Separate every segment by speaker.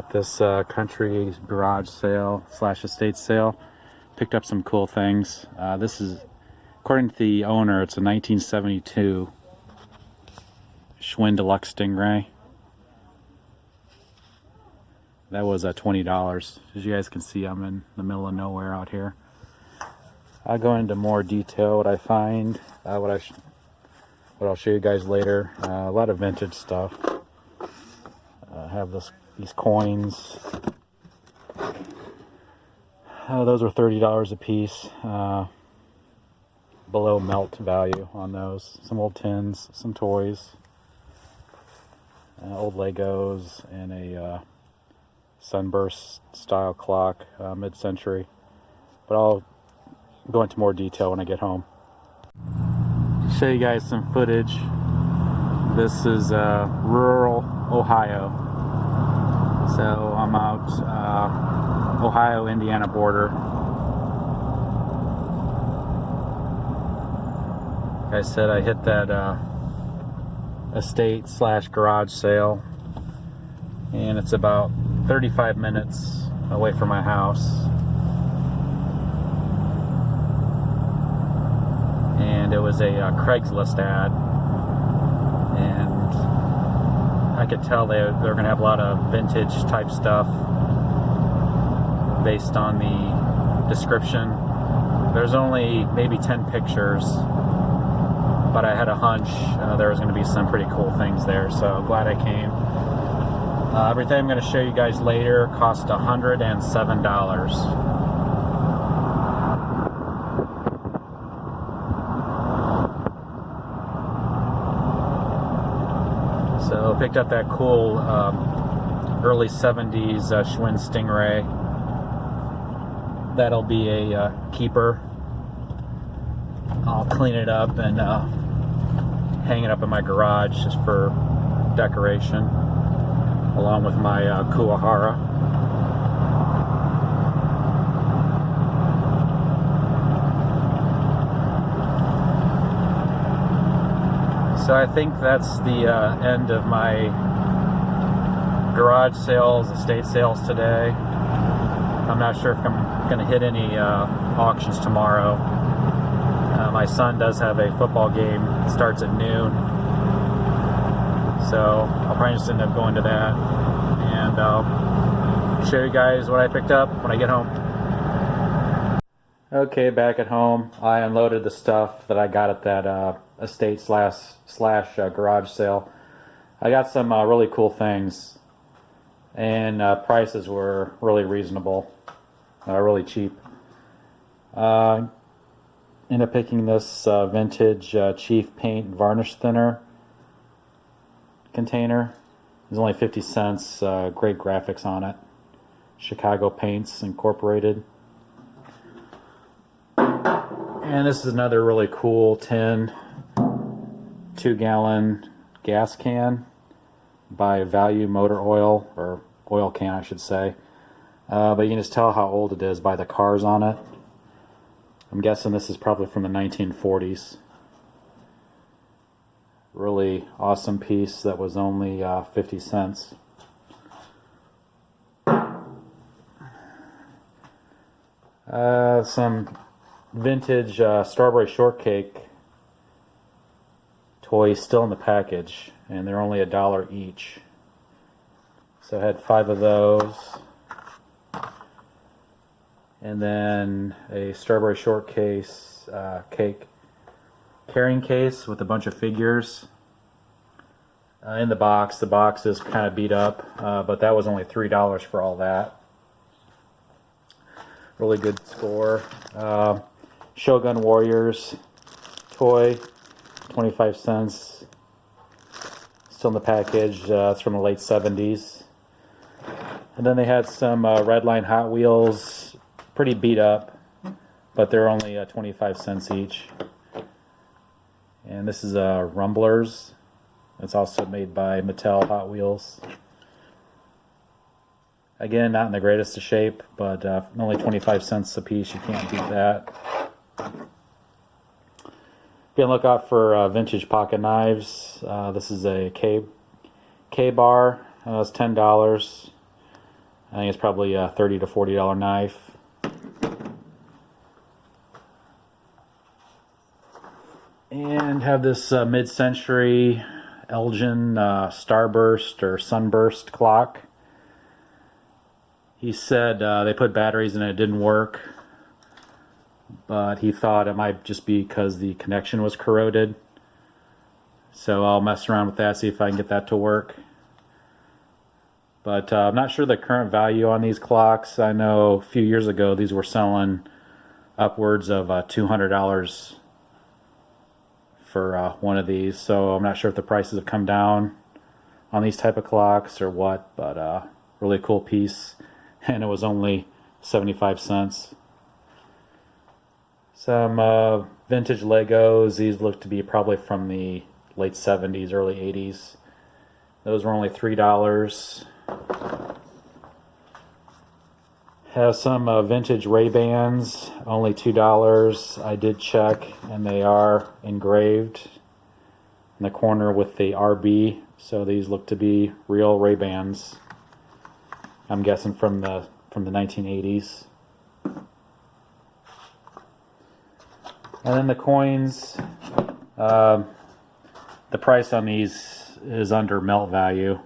Speaker 1: at this country garage sale slash estate sale. Picked up some cool things. This is, according to the owner, it's a 1972 Schwinn Deluxe Stingray. That was $20. As you guys can see, I'm in the middle of nowhere out here. I'll go into more detail what I find, what I'll show you guys later. A lot of vintage stuff. I have these coins. Those are $30 a piece. Below melt value on those. Some old tins, some toys, old Legos, and a Sunburst style clock, mid-century. But I'll go into more detail when I get home. Show you guys some footage. This is rural Ohio. So I'm out Ohio-Indiana border. Like I said, I hit that estate slash garage sale, and it's about 35 minutes away from my house. And it was a Craigslist ad, and I could tell they're going to have a lot of vintage type stuff based on the description. There's only maybe 10 pictures, but I had a hunch there was going to be some pretty cool things there, so glad I came. Everything I'm going to show you guys later cost $107. So picked up that cool early 70s Schwinn Stingray. That'll be a keeper. I'll clean it up and hang it up in my garage just for decoration, along with my Kuwahara. So I think that's the end of my garage sales, estate sales today. I'm not sure if I'm going to hit any auctions tomorrow. My son does have a football game. It starts at noon. So I'll probably just end up going to that. And I'll show you guys what I picked up when I get home. Okay, back at home. I unloaded the stuff that I got at that estate slash garage sale. I got some really cool things, and prices were really reasonable, really cheap. Ended up picking this vintage Chief Paint Varnish Thinner container. It was only 50 cents. Great graphics on it. Chicago Paints Incorporated. And this is another really cool tin 2-gallon gas can by Value Motor Oil, or oil can I should say. But you can just tell how old it is by the cars on it. I'm guessing this is probably from the 1940s. Really awesome piece that was only 50 cents. Some vintage strawberry shortcake toys still in the package, and they're only $1 each. So I had 5 of those. And then a strawberry shortcake cake carrying case with a bunch of figures in the box. The box is kind of beat up, but that was only $3 for all that. Really good score. Shogun Warriors toy, 25 cents. Still in the package. It's from the late 70s. And then they had some Redline Hot Wheels. Pretty beat up, but they're only 25 cents each. And this is Rumblers. It's also made by Mattel Hot Wheels. Again, not in the greatest of shape, but only 25 cents a piece. You can't beat that. Be on the lookout for vintage pocket knives. This is a K-bar. It's $10. I think it's probably a $30 to $40 knife. And have this mid-century Elgin Starburst or Sunburst clock. He said they put batteries in it, it didn't work, but he thought it might just be because the connection was corroded. So I'll mess around with that, see if I can get that to work. But I'm not sure the current value on these clocks. I know a few years ago these were selling upwards of $200 for one of these. So I'm not sure if the prices have come down on these type of clocks or what, but really cool piece. And it was only 75 cents. Some vintage Legos. These look to be probably from the late 70s, early 80s. Those were only $3. Have some vintage Ray-Bans, only $2. I did check, and they are engraved in the corner with the RB. So these look to be real Ray-Bans. I'm guessing from the 1980s. And then the coins. The price on these is under melt value.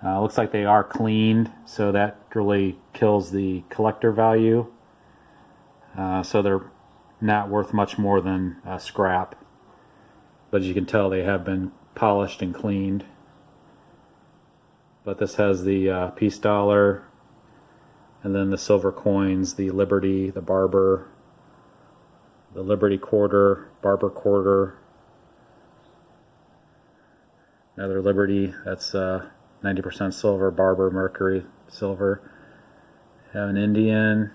Speaker 1: Looks like they are cleaned, so that really kills the collector value. So they're not worth much more than scrap. But as you can tell, they have been polished and cleaned. But this has the piece dollar, and then the silver coins, the Liberty, the Barber, the Liberty quarter, Barber quarter, another Liberty, that's 90% silver, Barber, Mercury, silver. Have an Indian.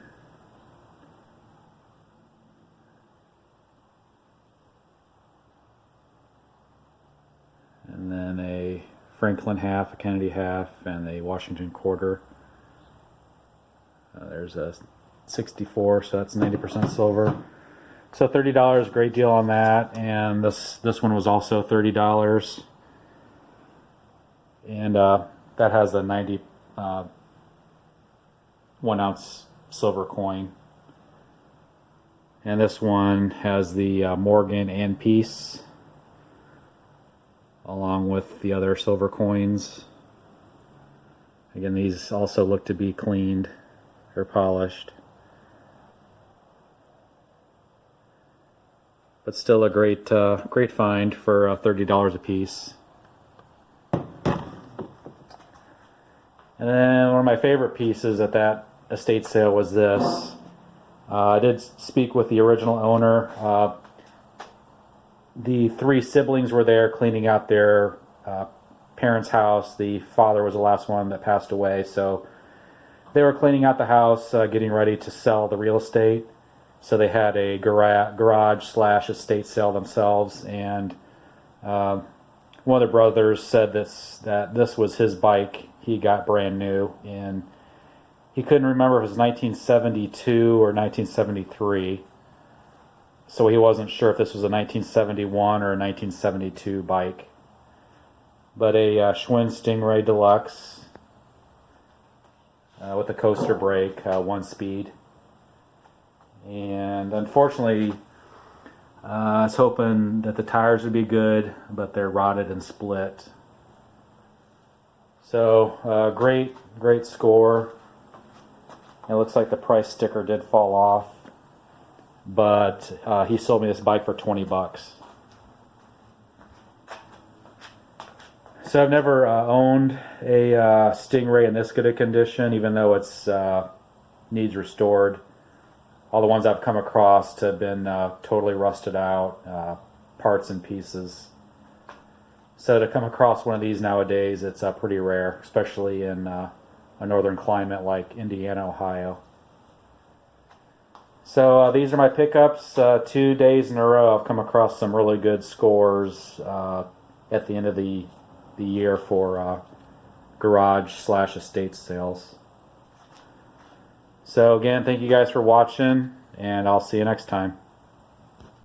Speaker 1: And then a Franklin half, a Kennedy half, and a Washington quarter. There's a 64, so that's 90% silver. So $30, great deal on that. And this one was also $30. And that has a 90 1-ounce silver coin. And this one has the Morgan and piece, along with the other silver coins. Again, these also look to be cleaned or polished. But still a great find for $30 a piece. And then one of my favorite pieces at that estate sale was this. I did speak with the original owner. The 3 siblings were there cleaning out their parents' house. The father was the last one that passed away, so they were cleaning out the house, getting ready to sell the real estate. So they had a garage / estate sale themselves, and one of the brothers said that this was his bike. He got brand new, and he couldn't remember if it was 1972 or 1973. So he wasn't sure if this was a 1971 or a 1972 bike. But a Schwinn Stingray Deluxe with a coaster brake, 1-speed. And unfortunately, I was hoping that the tires would be good, but they're rotted and split. So great score. It looks like the price sticker did fall off, but he sold me this bike for $20. So I've never owned a Stingray in this good a condition, even though it's needs restored. All the ones I've come across have been totally rusted out, parts and pieces. So to come across one of these nowadays, it's pretty rare, especially in a northern climate like Indiana, Ohio. So these are my pickups. 2 days in a row I've come across some really good scores at the end of the year for garage / estate sales. So again, thank you guys for watching, and I'll see you next time.